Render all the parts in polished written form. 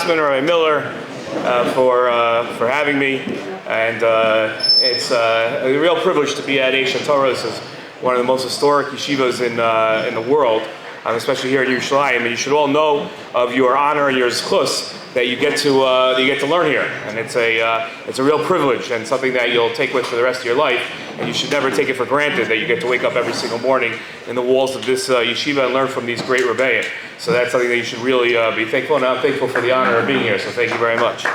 Rossman, Rabbi Miller, for having me, and it's a real privilege to be at Aish. This is one of the most historic yeshivas in the world, especially here in Yerushalayim. And you should all know of your honor and your zchus that you get to learn here, and it's a real privilege and something that you'll take with for the rest of your life. And you should never take it for granted that you get to wake up every single morning in the walls of this yeshiva and learn from these great rebbeim. So that's something that you should really be thankful, and I'm thankful for the honor of being here. So thank you very much.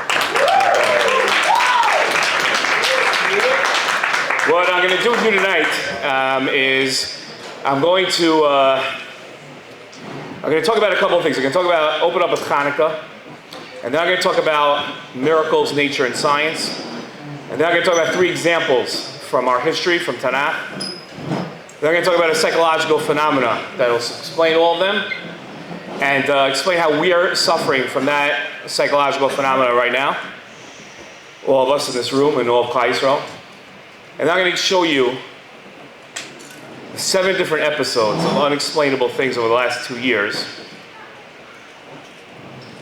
What I'm going to do with you tonight is I'm going to talk about a couple of things. I'm going to talk about open up with Chanukah, and then I'm going to talk about miracles, nature, and science, and then I'm going to talk about 3 examples from our history, from Tanakh. Then I'm going to talk about a psychological phenomena that will explain all of them, and explain how we are suffering from that psychological phenomena right now, all of us in this room and all of Klal Yisrael. And I'm going to show you 7 different episodes of unexplainable things over the last 2 years,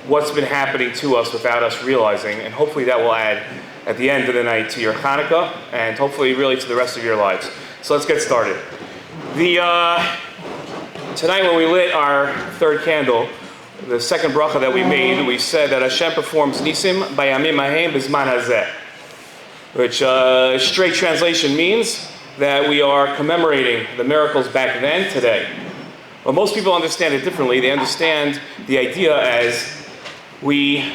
what's been happening to us without us realizing, and hopefully that will add at the end of the night to your Chanukah, and hopefully really to the rest of your lives. So let's get started. Tonight when we lit our 3rd candle, the second bracha that we made, we said that Hashem performs Nisim, bayamim, hahem, bazman, hazeh, which straight translation means that we are commemorating the miracles back then, today. But most people understand it differently. They understand the idea as we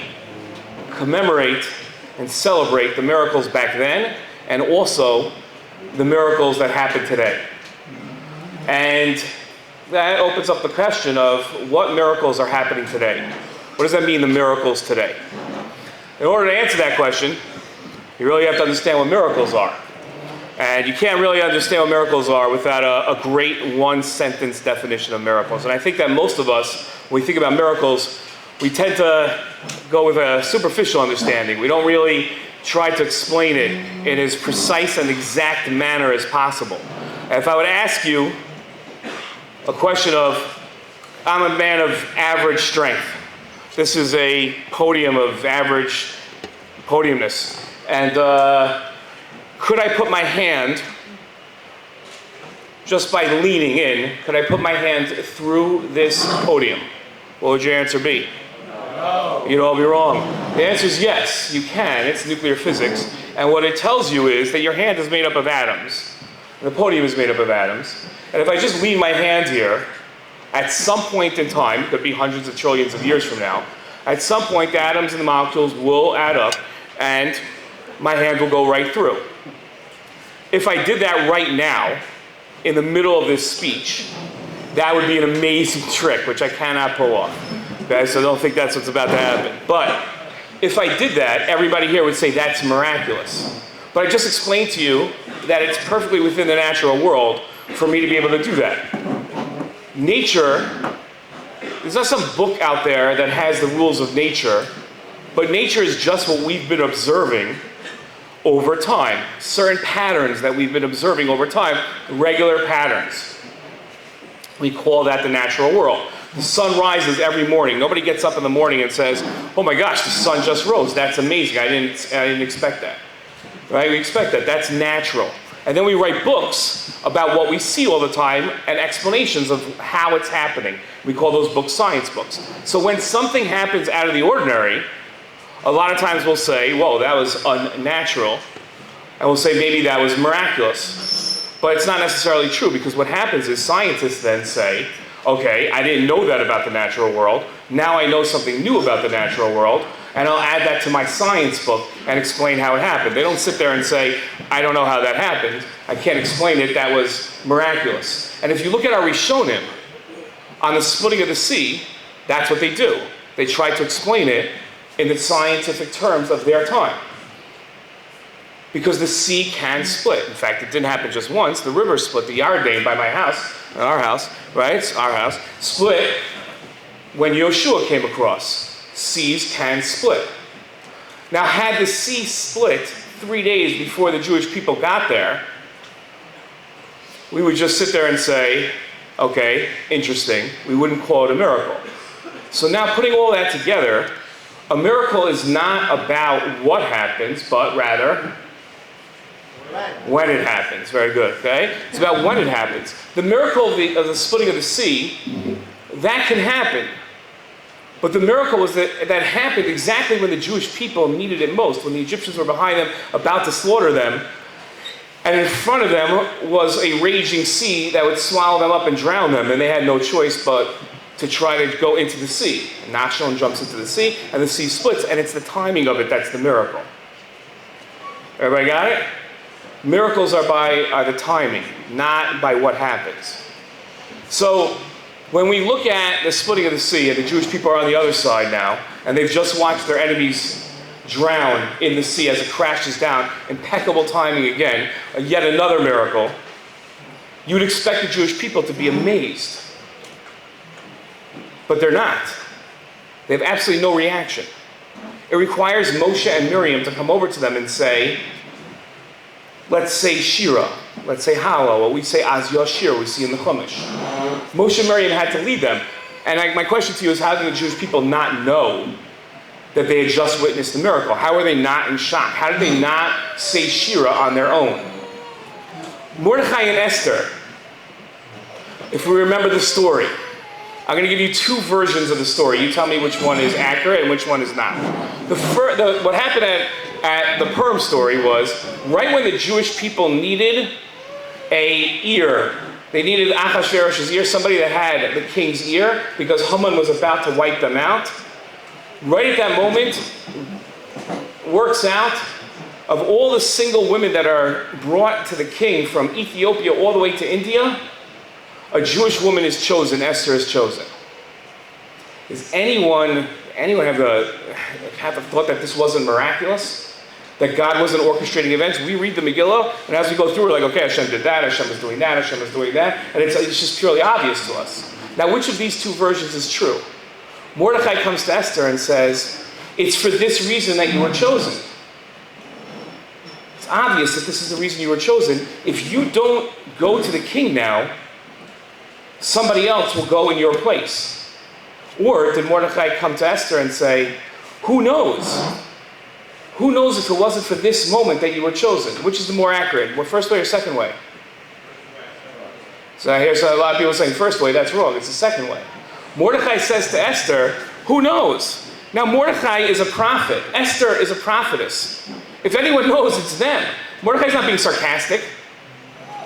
commemorate and celebrate the miracles back then, and also the miracles that happen today. And that opens up the question of what miracles are happening today. What does that mean, the miracles today? In order to answer that question, you really have to understand what miracles are. And you can't really understand what miracles are without a great one-sentence definition of miracles. And I think that most of us, when we think about miracles, we tend to go with a superficial understanding. We don't really try to explain it in as precise and exact manner as possible. And if I would ask you a question of, I'm a man of average strength. This is a podium of average podiumness. And could I put my hand, just by leaning in, could I put my hand through this podium? What would your answer be? No. You'd all be wrong. The answer is yes, you can. It's nuclear physics. And what it tells you is that your hand is made up of atoms. The podium is made up of atoms. And if I just lean my hand here, at some point in time, could be hundreds of trillions of years from now, at some point the atoms and the molecules will add up and my hand will go right through. If I did that right now, in the middle of this speech, that would be an amazing trick, which I cannot pull off. Okay, so don't think that's what's about to happen. But if I did that, everybody here would say that's miraculous. But I just explained to you that it's perfectly within the natural world for me to be able to do that. Nature, there's not some book out there that has the rules of nature, but nature is just what we've been observing over time. Certain patterns that we've been observing over time, regular patterns. We call that the natural world. The sun rises every morning. Nobody gets up in the morning and says, oh my gosh, the sun just rose. That's amazing. I didn't expect that. Right? We expect that. That's natural. And then we write books about what we see all the time and explanations of how it's happening. We call those books science books. So when something happens out of the ordinary, a lot of times we'll say, whoa, that was unnatural. And we'll say maybe that was miraculous. But it's not necessarily true, because what happens is scientists then say, okay, I didn't know that about the natural world. Now I know something new about the natural world, and I'll add that to my science book and explain how it happened. They don't sit there and say, I don't know how that happened. I can't explain it. That was miraculous. And if you look at our Rishonim on the splitting of the sea, that's what they do. They try to explain it in the scientific terms of their time. Because the sea can split. In fact, it didn't happen just once. The river split. The Yarden by my house, our house, right? It's our house, split when Yoshua came across. Seas can split. Now, had the sea split 3 days before the Jewish people got there, we would just sit there and say, okay, interesting. We wouldn't call it a miracle. So now, putting all that together, A miracle is not about what happens, but rather when it happens. Very good, okay? It's about when it happens. The miracle of the splitting of the sea, that can happen. But the miracle was that happened exactly when the Jewish people needed it most, when the Egyptians were behind them, about to slaughter them. And in front of them was a raging sea that would swallow them up and drown them, and they had no choice but to try to go into the sea. Nachshon jumps into the sea, and the sea splits, and it's the timing of it that's the miracle. Everybody got it? Miracles are by the timing, not by what happens. So, when we look at the splitting of the sea, and the Jewish people are on the other side now, and they've just watched their enemies drown in the sea as it crashes down, impeccable timing again, yet another miracle, you would expect the Jewish people to be amazed. But they're not. They have absolutely no reaction. It requires Moshe and Miriam to come over to them and say, let's say Shira, let's say Hala, what we say Az Yashir, we see in the Chumash. Moshe and Miriam had to lead them. And my question to you is, how did the Jewish people not know that they had just witnessed the miracle? How were they not in shock? How did they not say Shira on their own? Mordechai and Esther, if we remember the story, I'm going to give you two versions of the story. You tell me which one is accurate and which one is not. What happened at the Purim story was, right when the Jewish people needed a ear, they needed Achashverosh's ear, somebody that had the king's ear, because Haman was about to wipe them out. Right at that moment, works out, of all the single women that are brought to the king from Ethiopia all the way to India, a Jewish woman is chosen, Esther is chosen. Does anyone have the thought that this wasn't miraculous? That God wasn't orchestrating events? We read the Megillah, and as we go through, we're like, okay, Hashem did that, Hashem is doing that, Hashem is doing that, and it's just purely obvious to us. Now, which of these two versions is true? Mordechai comes to Esther and says, it's for this reason that you were chosen. It's obvious that this is the reason you were chosen. If you don't go to the king now, somebody else will go in your place. Or did Mordechai come to Esther and say, who knows? Who knows if it wasn't for this moment that you were chosen? Which is the more accurate? First way or second way? So I hear a lot of people saying first way, that's wrong. It's the second way. Mordechai says to Esther, who knows? Now Mordechai is a prophet. Esther is a prophetess. If anyone knows, it's them. Mordechai's not being sarcastic.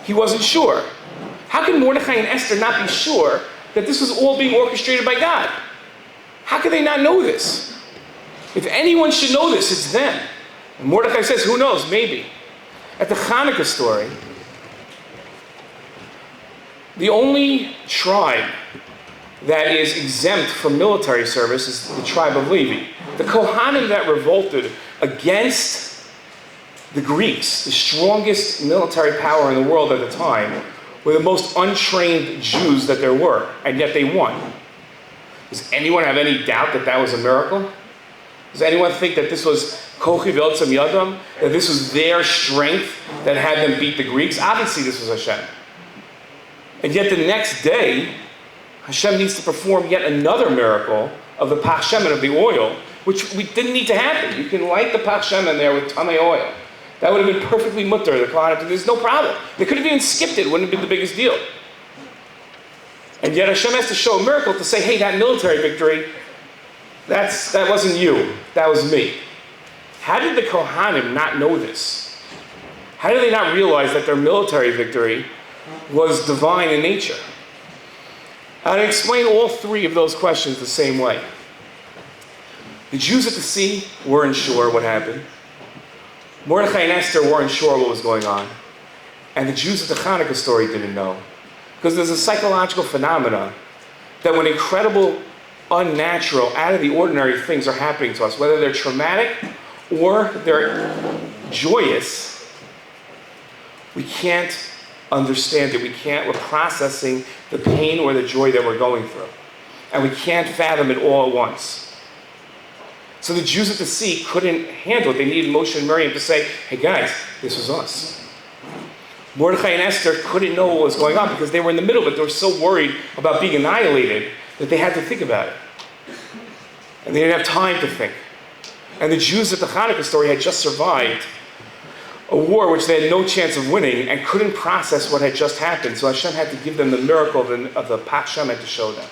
He wasn't sure. How can Mordechai and Esther not be sure that this was all being orchestrated by God? How can they not know this? If anyone should know this, it's them. And Mordechai says, who knows, maybe. At the Chanukah story, the only tribe that is exempt from military service is the tribe of Levi. The Kohanim that revolted against the Greeks, the strongest military power in the world at the time, were the most untrained Jews that there were, and yet they won. Does anyone have any doubt that that was a miracle? Does anyone think that this was Kochi V'Otzam Yadam, that this was their strength that had them beat the Greeks? Obviously this was Hashem. And yet the next day, Hashem needs to perform yet another miracle of the Pach Shemen, of the oil, which we didn't need to happen. You can light the Pach Shemen there with Tamei oil. That would have been perfectly mutter. The Kohanim, there's no problem. They could have even skipped it. It wouldn't have been the biggest deal. And yet Hashem has to show a miracle to say, hey, that military victory, that wasn't you. That was me. How did the Kohanim not know this? How did they not realize that their military victory was divine in nature? I'll explain all three of those questions the same way. The Jews at the sea weren't sure what happened. Mordechai and Esther weren't sure what was going on. And the Jews at the Chanukah story didn't know. Because there's a psychological phenomena that when incredible, unnatural, out of the ordinary things are happening to us, whether they're traumatic or they're joyous, we can't understand it. We're processing the pain or the joy that we're going through. And we can't fathom it all at once. So the Jews at the sea couldn't handle it. They needed Moshe and Miriam to say, hey guys, this was us. Mordechai and Esther couldn't know what was going on because they were in the middle of it. They were so worried about being annihilated that they had to think about it. And they didn't have time to think. And the Jews at the Chanukah story had just survived a war which they had no chance of winning and couldn't process what had just happened. So Hashem had to give them the miracle of the Pak Shemet to show them.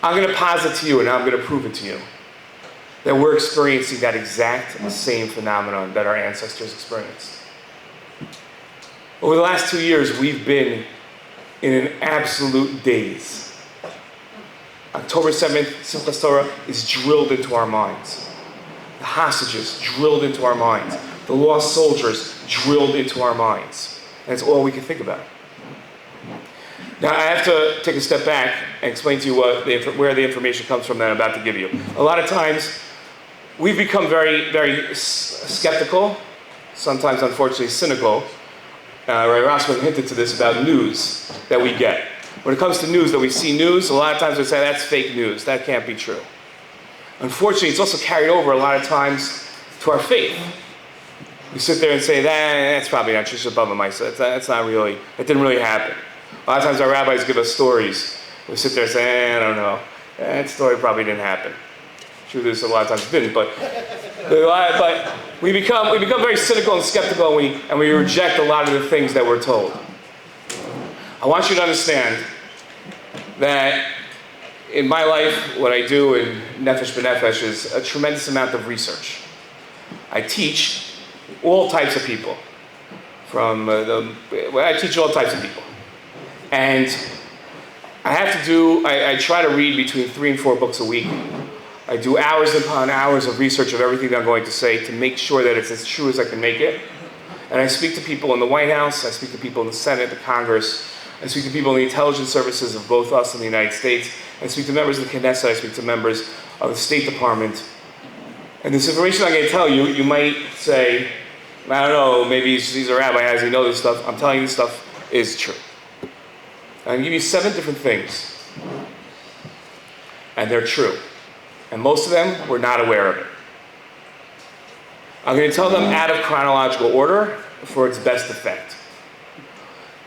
I'm going to posit to you, and now I'm going to prove it to you, that we're experiencing that exact same phenomenon that our ancestors experienced. Over the last 2 years, we've been in an absolute daze. October 7th, Simchas Torah is drilled into our minds. The hostages drilled into our minds. The lost soldiers drilled into our minds. And it's all we can think about. Now, I have to take a step back and explain to you where the information comes from that I'm about to give you. A lot of times, we've become very, very skeptical, sometimes unfortunately cynical. Rabbi Rossman hinted to this about news that we get. When it comes to news, that we see news, a lot of times we say that's fake news. That can't be true. Unfortunately, it's also carried over a lot of times to our faith. We sit there and say, that's probably not true. It's above my set. That's not really, that didn't really happen. A lot of times our rabbis give us stories. We sit there and say, I don't know. That story probably didn't happen. Truth is, a lot of times it didn't, but we become very cynical and skeptical, and we reject a lot of the things that we're told. I want you to understand that in my life, what I do in Nefesh B'Nefesh is a tremendous amount of research. I teach all types of people. I teach all types of people. And I try to read between 3 and 4 books a week. I do hours upon hours of research of everything that I'm going to say to make sure that it's as true as I can make it. And I speak to people in the White House, I speak to people in the Senate, the Congress, I speak to people in the intelligence services of both us and the United States, I speak to members of the Knesset, I speak to members of the State Department. And this information I'm going to tell you, you might say, I don't know, maybe he's a rabbi, how does he know this stuff? I'm telling you this stuff is true. I'm going to give you 7 different things. And they're true. And most of them, we're not aware of it. I'm going to tell them out of chronological order for its best effect.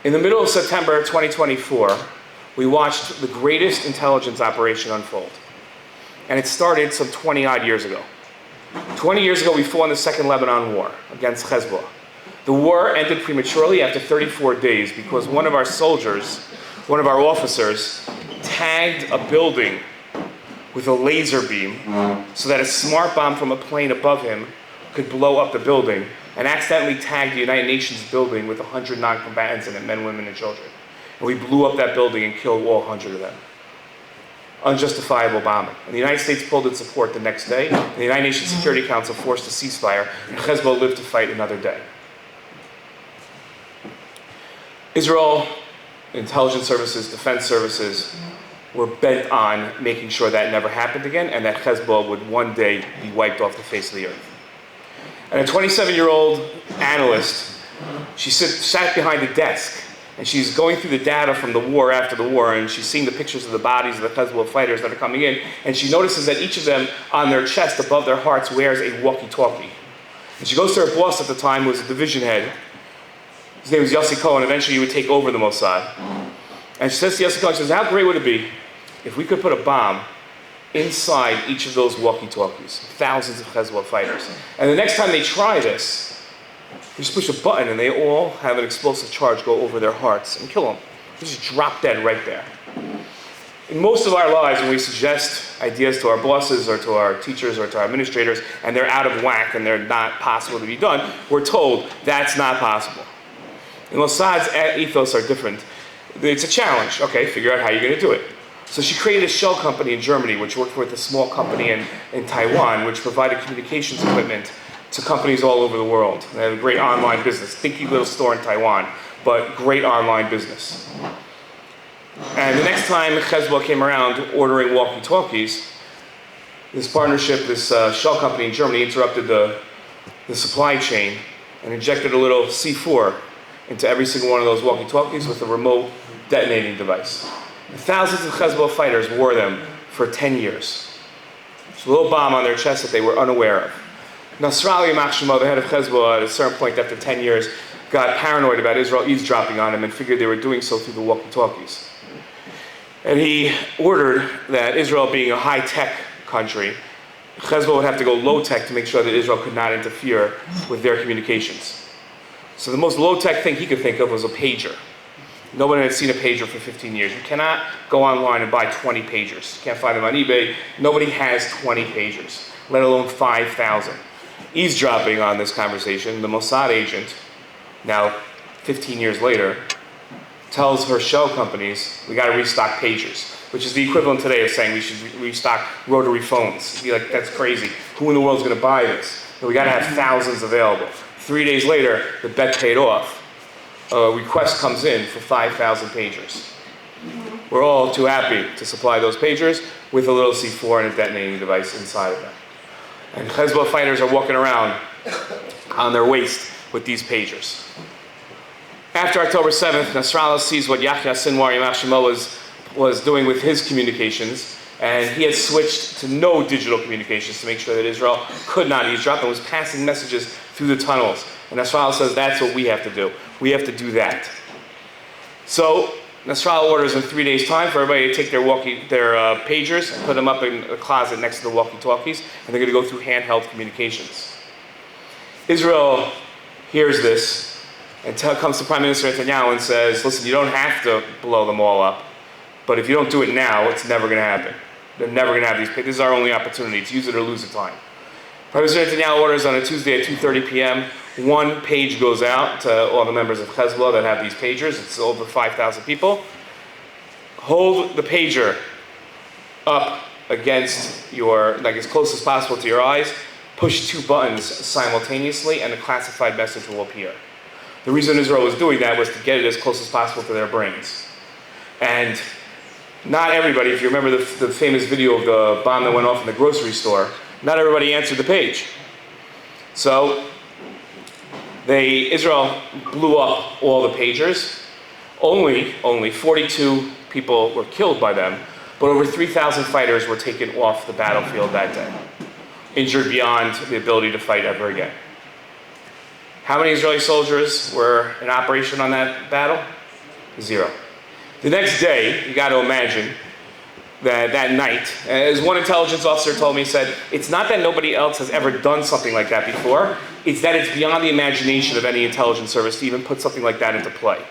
In the middle of September 2024, we watched the greatest intelligence operation unfold. And it started some 20-odd years ago. 20 years ago, we fought in the Second Lebanon War against Hezbollah. The war ended prematurely after 34 days because one of our soldiers, one of our officers, tagged a building with a laser beam so that a smart bomb from a plane above him could blow up the building, and accidentally tagged the United Nations building with 100 non-combatants in it, men, women, and children. And we blew up that building and killed all 100 of them. Unjustifiable bombing. And the United States pulled its support the next day, and the United Nations Security Council forced a ceasefire, and Hezbollah lived to fight another day. Israel, intelligence services, defense services, were bent on making sure that never happened again, and that Hezbollah would one day be wiped off the face of the earth. And a 27-year-old analyst, she sat behind a desk, and she's going through the data from the war after the war, and she's seeing the pictures of the bodies of the Hezbollah fighters that are coming in, and she notices that each of them, on their chest, above their hearts, wears a walkie-talkie. And she goes to her boss at the time, who was a division head. His name was Yossi Cohen. Eventually he would take over the Mossad. And she says to Yossi Cohen, she says, how great would it be if we could put a bomb inside each of those walkie-talkies, thousands of Hezbollah fighters. And the next time they try this, you just push a button and they all have an explosive charge go over their hearts and kill them. They just drop dead right there. In most of our lives, when we suggest ideas to our bosses or to our teachers or to our administrators, and they're out of whack and they're not possible to be done, we're told that's not possible. And Mossad's ethos are different. It's a challenge. Okay, figure out how you're going to do it. So she created a shell company in Germany, which worked with a small company in Taiwan, which provided communications equipment to companies all over the world. They had a great online business, dinky little store in Taiwan, but great online business. And the next time Hezbollah came around ordering walkie-talkies, this partnership, this shell company in Germany interrupted the supply chain and injected a little C4 into every single one of those walkie-talkies with a remote detonating device. And thousands of Hezbollah fighters wore them for 10 years. It's a little bomb on their chest that they were unaware of. Nasrallah Yamachshimo, the head of Hezbollah, at a certain point after 10 years, got paranoid about Israel eavesdropping on him and figured they were doing so through the walkie-talkies. And he ordered that Israel, being a high-tech country, Hezbollah would have to go low-tech to make sure that Israel could not interfere with their communications. So the most low-tech thing he could think of was a pager. Nobody had seen a pager for 15 years. You cannot go online and buy 20 pagers. You can't find them on eBay. Nobody has 20 pagers, let alone 5,000. Eavesdropping on this conversation, the Mossad agent, now 15 years later, tells her shell companies, we got to restock pagers, which is the equivalent today of saying we should restock rotary phones. You'd be like, that's crazy. Who in the world is going to buy this? But we got to have thousands available. 3 days later, the bet paid off. A request comes in for 5,000 pagers. We're all too happy to supply those pagers with a little C4 and a detonating device inside of them. And Hezbollah fighters are walking around on their waist with these pagers. After October 7th, Nasrallah sees what Yahya Sinwar Yamach Shemo was doing with his communications, and he had switched to no digital communications to make sure that Israel could not eavesdrop and was passing messages through the tunnels. And Nasrallah says, that's what we have to do. We have to do that. So Nasrallah orders in 3 days' time for everybody to take their pagers and put them up in a closet next to the walkie-talkies, and they're going to go through handheld communications. Israel hears this and comes to Prime Minister Netanyahu and says, listen, you don't have to blow them all up, but if you don't do it now, it's never going to happen. They're never going to have these pagers. This is our only opportunity. It's use it or lose it time. Prime Minister Netanyahu orders on a Tuesday at 2:30 p.m., one page goes out to all the members of Hezbollah that have these pagers. It's over 5,000 people. Hold the pager up against your, like as close as possible to your eyes. Push 2 buttons simultaneously and a classified message will appear. The reason Israel was doing that was to get it as close as possible to their brains. And not everybody, if you remember the famous video of the bomb that went off in the grocery store, not everybody answered the page. So Israel blew up all the pagers. Only 42 people were killed by them, but over 3,000 fighters were taken off the battlefield that day, injured beyond the ability to fight ever again. How many Israeli soldiers were in operation on that battle? 0. The next day, you got to imagine that night, as one intelligence officer told me, he said, it's not that nobody else has ever done something like that before, it's that it's beyond the imagination of any intelligence service to even put something like that into play.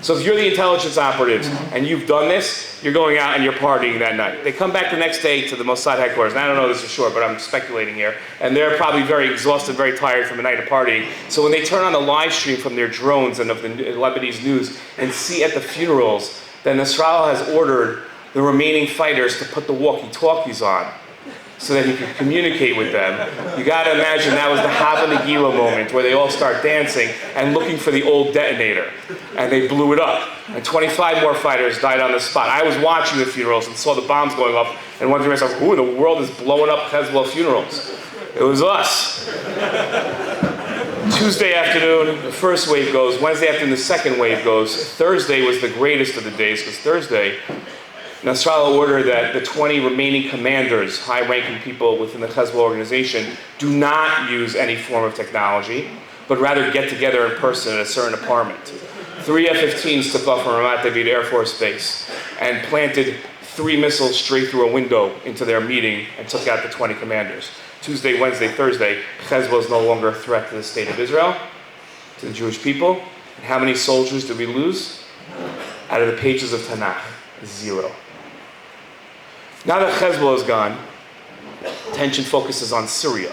So if you're the intelligence operatives and you've done this, you're going out and you're partying that night. They come back the next day to the Mossad headquarters, and I don't know this for sure, but I'm speculating here, and they're probably very exhausted, very tired from a night of partying. So when they turn on the live stream from their drones and of the Lebanese news and see at the funerals that Nasrallah has ordered the remaining fighters to put the walkie-talkies on so that he could communicate with them, you got to imagine that was the Hava Nagila moment where they all start dancing and looking for the old detonator. And they blew it up. And 25 more fighters died on the spot. I was watching the funerals and saw the bombs going off and wondering to myself, who in the world is blowing up Hezbollah funerals? It was us. Tuesday afternoon, the first wave goes. Wednesday afternoon, the second wave goes. Thursday was the greatest of the days because Thursday, Nasrallah ordered that the 20 remaining commanders, high-ranking people within the Hezbollah organization, do not use any form of technology, but rather get together in person at a certain apartment. 3 F-15s took off from Ramat David Air Force Base and planted 3 missiles straight through a window into their meeting and took out the 20 commanders. Tuesday, Wednesday, Thursday, Hezbollah is no longer a threat to the state of Israel, to the Jewish people. And how many soldiers did we lose? Out of the pages of Tanakh, 0. Now that Hezbollah is gone, attention focuses on Syria.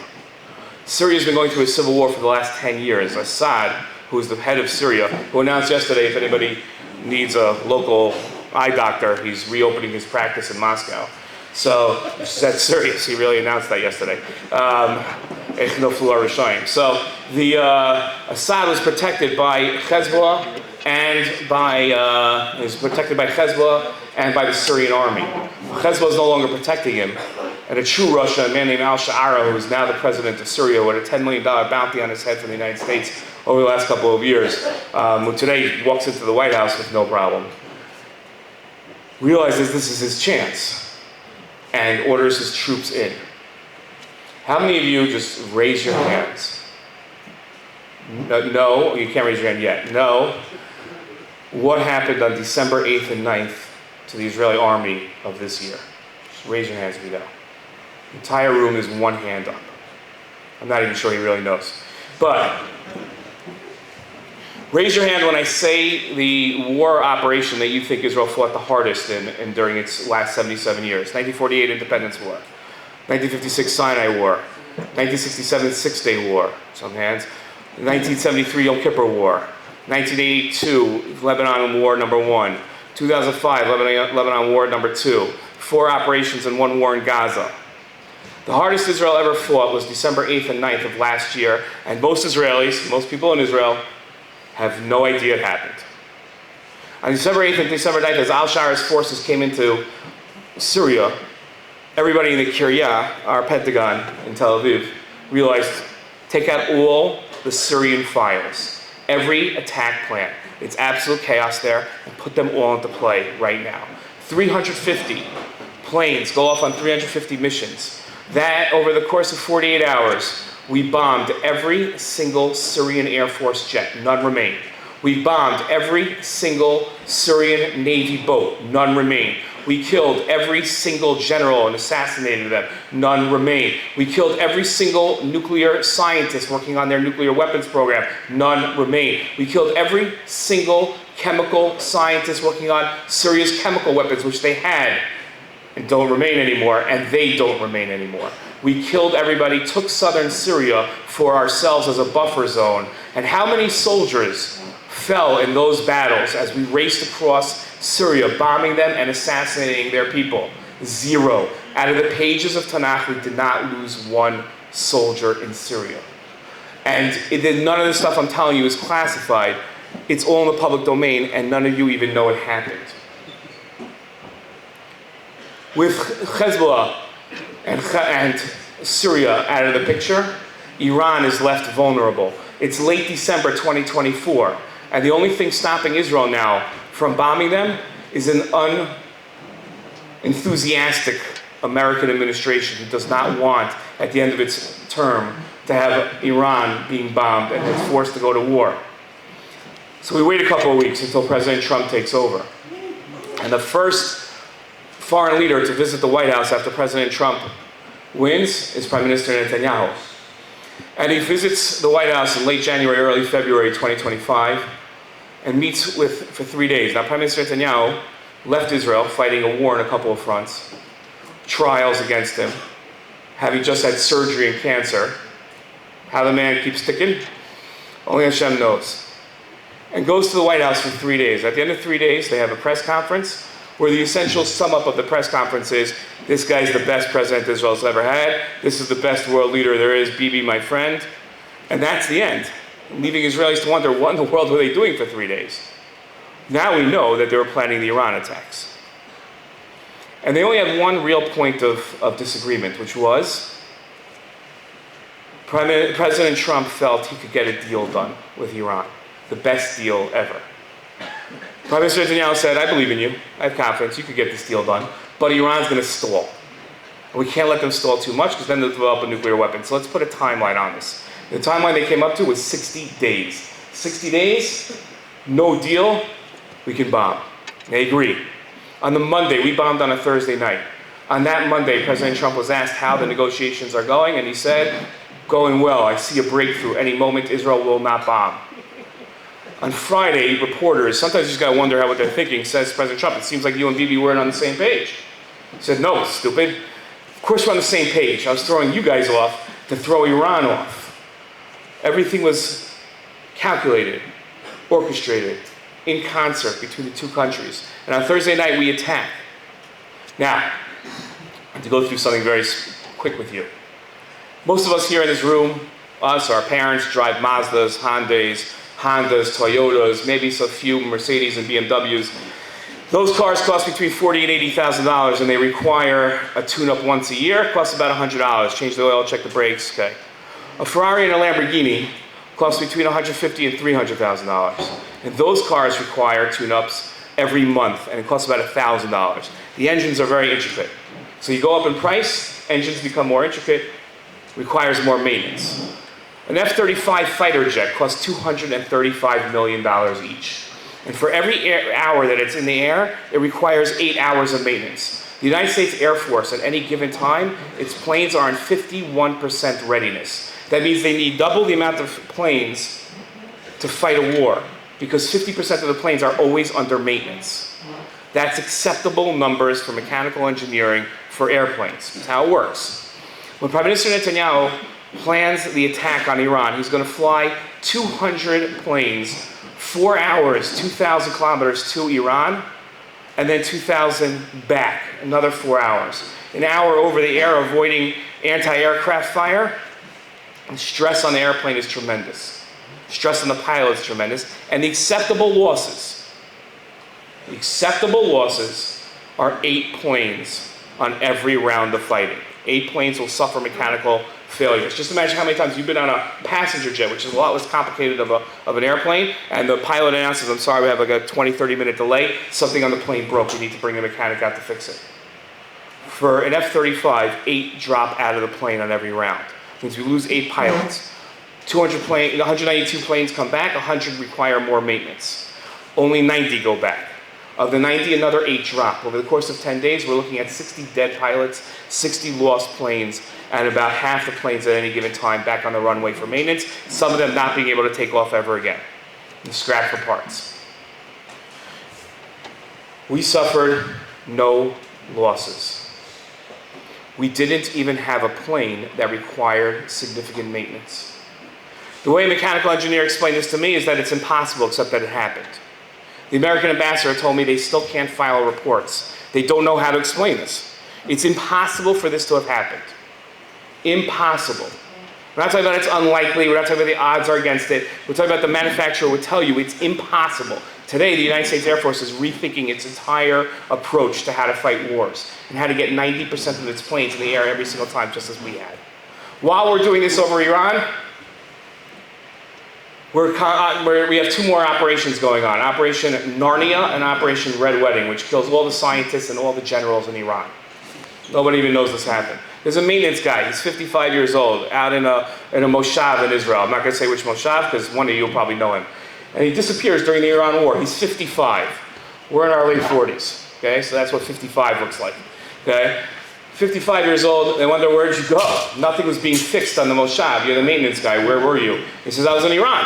Syria's been going through a civil war for the last 10 years. Assad, who is the head of Syria, who announced yesterday if anybody needs a local eye doctor, he's reopening his practice in Moscow. So that's serious. He really announced that yesterday. So the Assad was protected by Hezbollah and by the Syrian army. Hezbollah is no longer protecting him, and a true Russian, a man named al-Sha'ara, who is now the president of Syria, with a $10 million bounty on his head from the United States over the last couple of years, who today walks into the White House with no problem, realizes this is his chance and orders his troops in. How many of you just raise your hands? No, you can't raise your hand yet. No. What happened on December 8th and 9th to the Israeli army of this year? Just raise your hands if you know. The entire room is one hand up. I'm not even sure he really knows. But raise your hand when I say the war operation that you think Israel fought the hardest in during its last 77 years. 1948 Independence War. 1956 Sinai War. 1967 Six-Day War. Some hands. 1973 Yom Kippur War. 1982 Lebanon War number 1. 2005 Lebanon War number 2. 4 operations and 1 war in Gaza. The hardest Israel ever fought was December 8th and 9th of last year, and most Israelis, most people in Israel, have no idea it happened. On December 8th and December 9th, as al-Shara's forces came into Syria, everybody in the Kiryat, our Pentagon in Tel Aviv, realized, take out all the Syrian files, every attack plan. It's absolute chaos there, and put them all into play right now. 350 planes go off on 350 missions. That, over the course of 48 hours, we bombed every single Syrian Air Force jet, none remain. We bombed every single Syrian Navy boat, none remain. We killed every single general and assassinated them, none remain. We killed every single nuclear scientist working on their nuclear weapons program, none remain. We killed every single chemical scientist working on Syria's chemical weapons, which they had and don't remain anymore, and they don't remain anymore. We killed everybody, took southern Syria for ourselves as a buffer zone. And how many soldiers fell in those battles as we raced across Syria, bombing them and assassinating their people? 0. Out of the pages of Tanakh, we did not lose 1 soldier in Syria. And none of this stuff I'm telling you is classified. It's all in the public domain, and none of you even know it happened. With Hezbollah and Syria out of the picture, Iran is left vulnerable. It's late December 2024, and the only thing stopping Israel now from bombing them is an unenthusiastic American administration who does not want, at the end of its term, to have Iran being bombed and it's forced to go to war. So we wait a couple of weeks until President Trump takes over. And the first foreign leader to visit the White House after President Trump wins is Prime Minister Netanyahu. And he visits the White House in late January, early February 2025, and meets for 3 days. Now, Prime Minister Netanyahu left Israel fighting a war on a couple of fronts, trials against him, having just had surgery and cancer. How the man keeps ticking, only Hashem knows. And goes to the White House for 3 days. At the end of 3 days, they have a press conference where the essential sum up of the press conference is, this guy's the best president Israel's ever had, this is the best world leader there is, Bibi, my friend. And that's the end, leaving Israelis to wonder, what in the world were they doing for 3 days? Now we know that they were planning the Iran attacks. And they only had one real point of disagreement, which was President Trump felt he could get a deal done with Iran, the best deal ever. Prime Minister Netanyahu said, I believe in you, I have confidence, you could get this deal done, but Iran's going to stall. And we can't let them stall too much because then they'll develop a nuclear weapon. So let's put a timeline on this. The timeline they came up to was 60 days. 60 days, no deal, we can bomb. They agree. On the Monday, we bombed on a Thursday night. On that Monday, President Trump was asked how the negotiations are going, and he said, going well, I see a breakthrough. Any moment, Israel will not bomb. On Friday, reporters, sometimes you just gotta wonder what they're thinking, says President Trump, it seems like you and Bibi weren't on the same page. He said, no, stupid. Of course we're on the same page. I was throwing you guys off to throw Iran off. Everything was calculated, orchestrated, in concert between the two countries. And on Thursday night, we attack. Now, I have to go through something very quick with you. Most of us here in this room, us, our parents, drive Mazdas, Hondas, Toyotas, maybe a few Mercedes and BMWs. Those cars cost between $40,000 and $80,000, and they require a tune-up once a year. It costs about $100. Change the oil, check the brakes, okay. A Ferrari and a Lamborghini cost between $150,000 and $300,000. And those cars require tune-ups every month, and it costs about $1,000. The engines are very intricate. So you go up in price, engines become more intricate, requires more maintenance. An F-35 fighter jet costs $235 million each. And for every hour that it's in the air, it requires 8 hours of maintenance. The United States Air Force, at any given time, its planes are in 51% readiness. That means they need double the amount of planes to fight a war, because 50% of the planes are always under maintenance. That's acceptable numbers for mechanical engineering for airplanes. That's how it works. When Prime Minister Netanyahu plans the attack on Iran, he's going to fly 200 planes, 4 hours, 2,000 kilometers to Iran, and then 2,000 back, another 4 hours. An hour over the air, avoiding anti-aircraft fire. The stress on the airplane is tremendous. Stress on the pilot is tremendous. And the acceptable losses are 8 planes on every round of fighting. 8 planes will suffer mechanical failures. Just imagine how many times you've been on a passenger jet, which is a lot less complicated of an airplane, and the pilot announces, I'm sorry, we have like a 20, 30-minute delay. Something on the plane broke. We need to bring a mechanic out to fix it. For an F-35, 8 drop out of the plane on every round. It means we lose 8 pilots. 192 planes come back, 100 require more maintenance. Only 90 go back. Of the 90, another 8 drop. Over the course of 10 days, we're looking at 60 dead pilots, 60 lost planes, and about half the planes at any given time back on the runway for maintenance, some of them not being able to take off ever again, and scrap for parts. We suffered no losses. We didn't even have a plane that required significant maintenance. The way a mechanical engineer explained this to me is that it's impossible, except that it happened. The American ambassador told me they still can't file reports. They don't know how to explain this. It's impossible for this to have happened. Impossible. We're not talking about it's unlikely. We're not talking about the odds are against it. We're talking about the manufacturer would tell you it's impossible. Today, the United States Air Force is rethinking its entire approach to how to fight wars and how to get 90% of its planes in the air every single time, just as we had. While we're doing this over Iran, we have 2 more operations going on. Operation Narnia and Operation Red Wedding, which kills all the scientists and all the generals in Iran. Nobody even knows this happened. There's a maintenance guy. He's 55 years old, out in a moshav in Israel. I'm not going to say which moshav, because one of you will probably know him. And he disappears during the Iran war. He's 55. We're in our late 40s. Okay, so that's what 55 looks like. Okay, 55 years old. They wonder, where'd you go? Nothing was being fixed on the moshav. You're the maintenance guy. Where were you? He says, I was in Iran.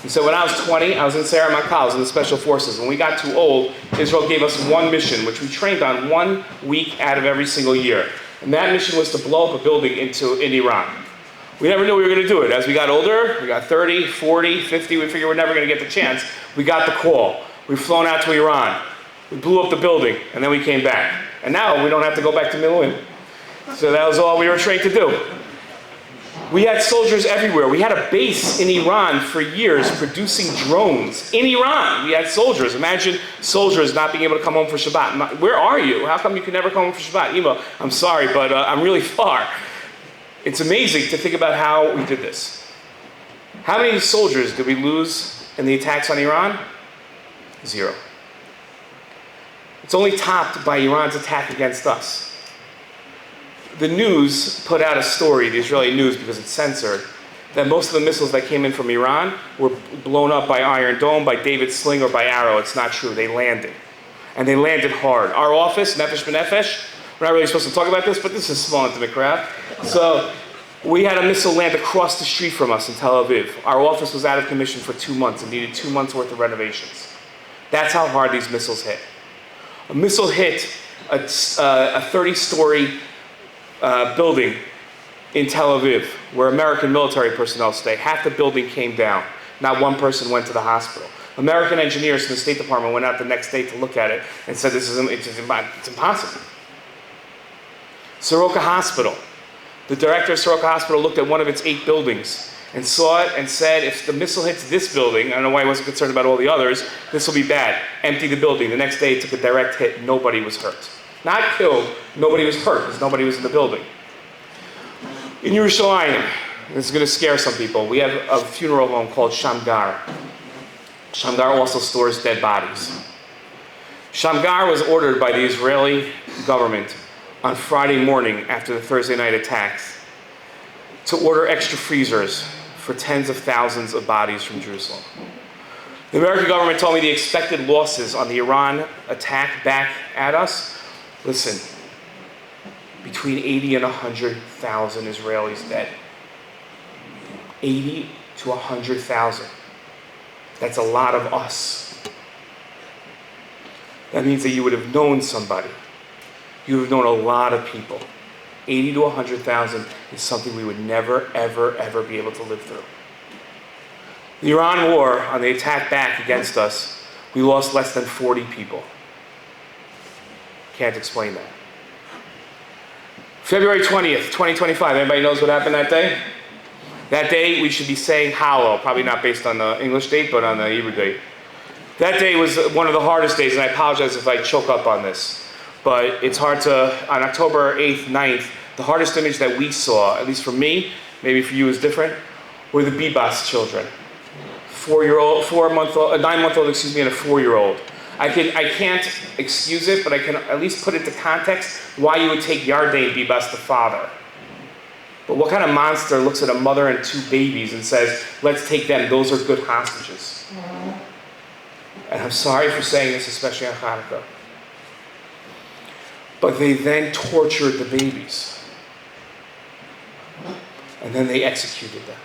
He said, when I was 20, I was in Syria, I was in the Special Forces. When we got too old, Israel gave us one mission, which we trained on 1 week out of every single year. And that mission was to blow up a building in Iran. We never knew we were going to do it. As we got older, we got 30, 40, 50, we figured we're never going to get the chance. We got the call. We've flown out to Iran. We blew up the building, and then we came back. And now we don't have to go back to Miluim. So that was all we were trained to do. We had soldiers everywhere. We had a base in Iran for years producing drones. In Iran, we had soldiers. Imagine soldiers not being able to come home for Shabbat. Where are you? How come you can never come home for Shabbat? Emo, I'm sorry, but I'm really far. It's amazing to think about how we did this. How many soldiers did we lose in the attacks on Iran? 0. It's only topped by Iran's attack against us. The news put out a story, the Israeli news, because it's censored, that most of the missiles that came in from Iran were blown up by Iron Dome, by David's Sling, or by Arrow. It's not true. They landed. And they landed hard. Our office, Nefesh B'Nefesh, we're not really supposed to talk about this, but this is a small, intimate crowd. So we had a missile land across the street from us in Tel Aviv. Our office was out of commission for 2 months and needed 2 months' worth of renovations. That's how hard these missiles hit. A missile hit a 30-story building in Tel Aviv, where American military personnel stay. Half the building came down. Not one person went to the hospital. American engineers from the State Department went out the next day to look at it and said, it's impossible. Soroka Hospital. The director of Soroka Hospital looked at one of its 8 buildings and saw it and said, if the missile hits this building, I don't know why he wasn't concerned about all the others, this will be bad. Empty the building. The next day it took a direct hit. Nobody was hurt. Not killed, nobody was hurt because nobody was in the building. In Yerushalayim, this is going to scare some people, we have a funeral home called Shamgar. Shamgar also stores dead bodies. Shamgar was ordered by the Israeli government on Friday morning after the Thursday night attacks to order extra freezers for tens of thousands of bodies from Jerusalem. The American government told me the expected losses on the Iran attack back at us. Listen, between 80 and 100,000 Israelis dead. 80 to 100,000. That's a lot of us. That means that you would have known somebody. You would have known a lot of people. 80 to 100,000 is something we would never, ever, ever be able to live through. The Iran war, on the attack back against us, we lost less than 40 people. Can't explain that. February 20th, 2025. Anybody knows what happened that day? That day we should be saying Hallel, probably not based on the English date, but on the Hebrew date. That day was one of the hardest days, and I apologize if I choke up on this. But it's hard to, on October 8th, 9th, the hardest image that we saw, at least for me, maybe for you is different, were the Bibas children. 9-month-old, and a 4-year-old. I can't excuse it, but I can at least put into context why you would take Yardain Bibas, the father. But what kind of monster looks at a mother and 2 babies and says, let's take them, those are good hostages? And I'm sorry for saying this, especially on Chanukah. But they then tortured the babies. And then they executed them.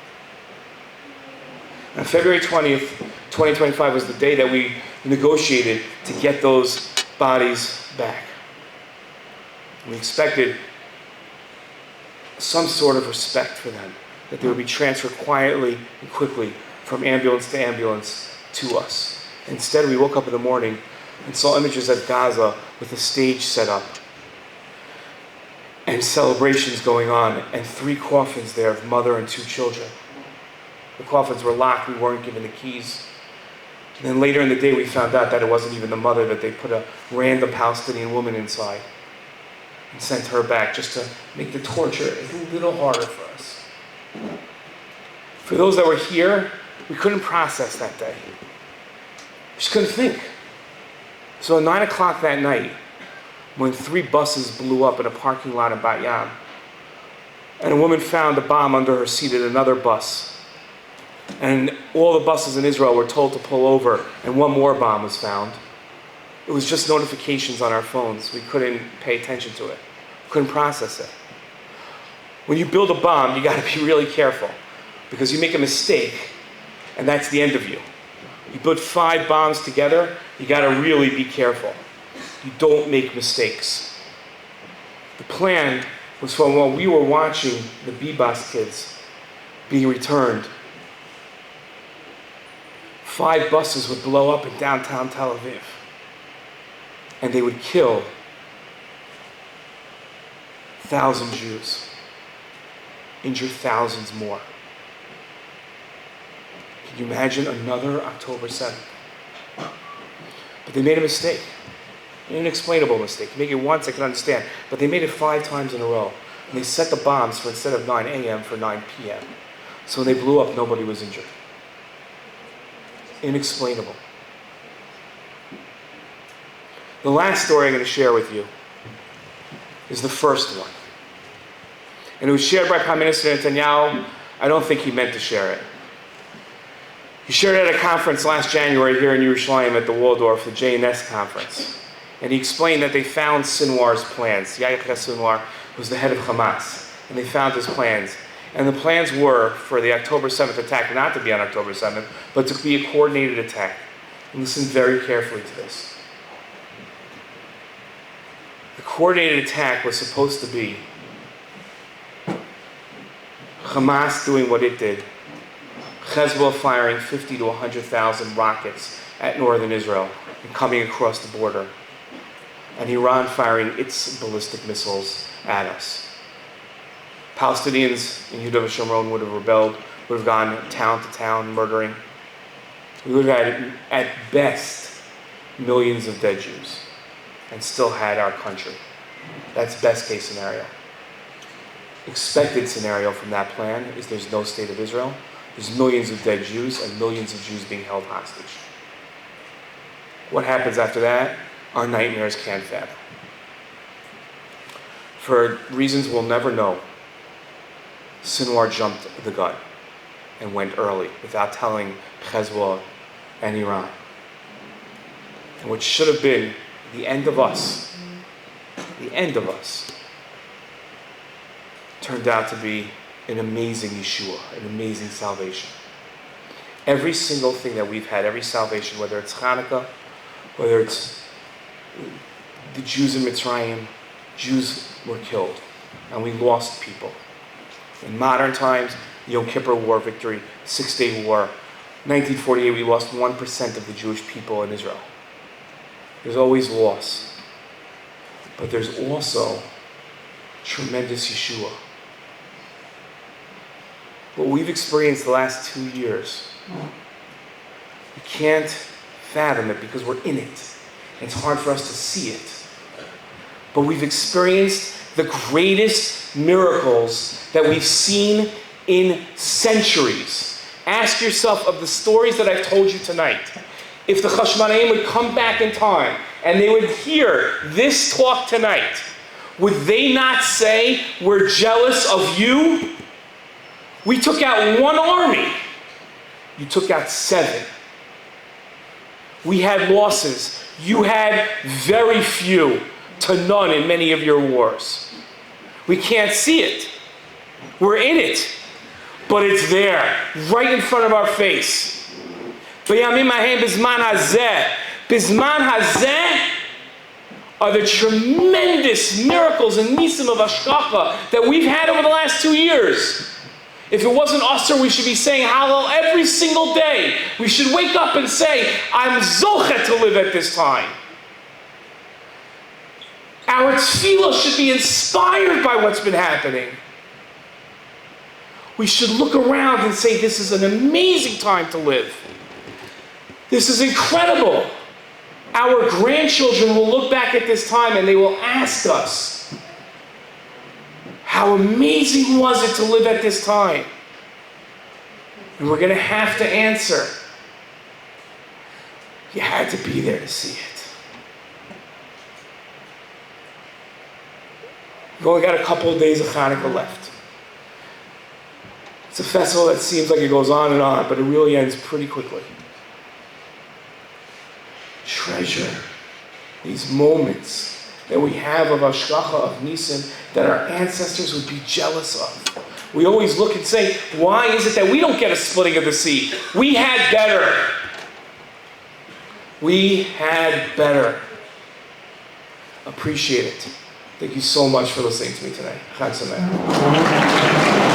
On February 20th, 2025 was the day that we negotiated to get those bodies back. We expected some sort of respect for them, that they would be transferred quietly and quickly from ambulance to ambulance to us. Instead, we woke up in the morning and saw images of Gaza with a stage set up and celebrations going on, and 3 coffins there of mother and 2 children. The coffins were locked, we weren't given the keys. And then later in the day we found out that it wasn't even the mother, that they put a random Palestinian woman inside and sent her back just to make the torture a little harder for us. For those that were here, we couldn't process that day. We just couldn't think. So at 9 o'clock that night, when 3 buses blew up in a parking lot in Bat Yam, and a woman found a bomb under her seat at another bus, and all the buses in Israel were told to pull over, and 1 more bomb was found. It was just notifications on our phones. We couldn't pay attention to it. Couldn't process it. When you build a bomb, you got to be really careful, because you make a mistake, and that's the end of you. You put 5 bombs together, you got to really be careful. You don't make mistakes. The plan was from when we were watching the Bibas kids being returned. 5 buses would blow up in downtown Tel Aviv, and they would kill 1,000 Jews, injure thousands more. Can you imagine another October 7th? But they made a mistake, an inexplainable mistake. Make it once, I can understand, but they made it 5 times in a row. And they set the bombs for, instead of 9 a.m., for 9 p.m. So when they blew up, nobody was injured. Inexplainable. The last story I'm going to share with you is the first one. And it was shared by Prime Minister Netanyahu. I don't think he meant to share it. He shared it at a conference last January here in Yerushalayim at the Waldorf, the JNS conference. And he explained that they found Sinwar's plans. Yahya Sinwar was the head of Hamas. And they found his plans. And the plans were for the October 7th attack not to be on October 7th, but to be a coordinated attack. And listen very carefully to this. The coordinated attack was supposed to be Hamas doing what it did, Hezbollah firing 50 to 100,000 rockets at northern Israel and coming across the border, and Iran firing its ballistic missiles at us. Palestinians in Yehuda Shomron would have rebelled, would have gone town to town murdering. We would have had, at best, millions of dead Jews and still had our country. That's best case scenario. Expected scenario from that plan is there's no state of Israel. There's millions of dead Jews and millions of Jews being held hostage. What happens after that? Our nightmares can't fathom. For reasons we'll never know, Sinwar jumped the gun and went early without telling Hezbollah and Iran. And what should have been the end of us turned out to be an amazing Yeshua, an amazing salvation. Every single thing that we've had, every salvation, whether it's Chanukah, whether it's the Jews in Mitzrayim, Jews were killed, and we lost people. In modern times, the Yom Kippur War victory, Six-Day War, 1948, we lost 1% of the Jewish people in Israel. There's always loss. But there's also tremendous Yeshua. What we've experienced the last 2 years, we can't fathom it because we're in it. It's hard for us to see it. But we've experienced the greatest miracles that we've seen in centuries. Ask yourself of the stories that I've told you tonight. If the Chashmonaim would come back in time and they would hear this talk tonight, would they not say, we're jealous of you? We took out one army. You took out 7. We had losses. You had very few to none in many of your wars. We can't see it. We're in it. But it's there, right in front of our face. Bayamim, hahem, bazman, hazeh. Bazman, hazeh are the tremendous miracles and Nisim of Hashgacha that we've had over the last 2 years. If it wasn't Asr, we should be saying Hallel every single day. We should wake up and say, I'm Zochet to live at this time. Our tefillah should be inspired by what's been happening. We should look around and say, this is an amazing time to live. This is incredible. Our grandchildren will look back at this time and they will ask us, how amazing was it to live at this time? And we're going to have to answer, you had to be there to see it. We've only got a couple of days of Chanukah left. It's a festival that seems like it goes on and on, but it really ends pretty quickly. Treasure these moments that we have of Hashgacha, of Nisim, that our ancestors would be jealous of. We always look and say, why is it that we don't get a splitting of the sea? We had better. We had better. Appreciate it. Thank you so much for listening to me tonight. Chag Sameach.